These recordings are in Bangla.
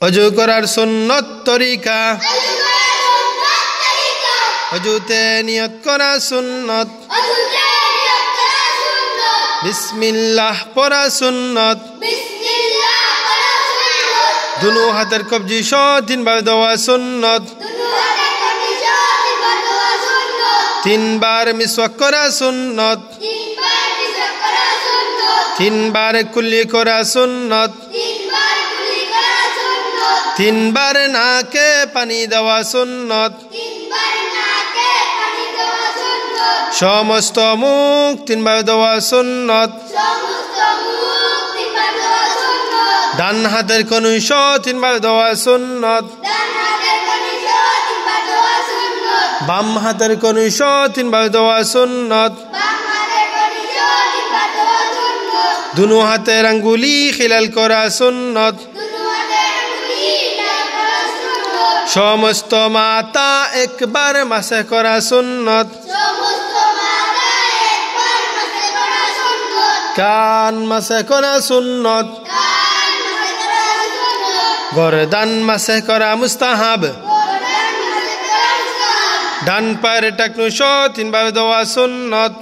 অজু করার সুন্নত তরিকা অজুতে নিয়ত করা সুন্নত বিসমিল্লাহ পড়া সুন্নত দুনো হাতের কবজি সহ তিনবার দেওয়া সুন্নত তিনবার মিসওয়াক করা সুন্নত তিনবার কুল্লি করা সুন্নত তিনবার নাকে পানি দেওয়া সুন্নত সমস্ত মুখ তিনবার দেওয়া সুন্নত ডান হাতের কনুই সহ তিনবার দেওয়া সুন্নত বাম হাতের কনুই সহ তিনবার দেওয়া সুন্নত দুনো হাতের আঙ্গুলি খিলাল করা সুন্নত সমস্ত মাথা একবার মাসে করা সুন্নত কান মাসে করা সুন্নত গরদান মাসে করা মুস্তাহাব ডান পায়ের টাকনু সহ তিনবার দেওয়া সুন্নত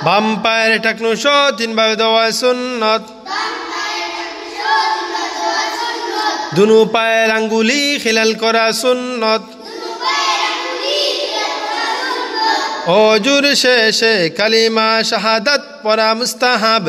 বাম পায়ের টাকনু সহ তিনবার দেওয়া সুন্নত দুনো পায়ের আঙ্গুলি খিলাল করা সুন্নত অজুর শেষে কালিমা শাহাদাত পড়া মুস্তাহাব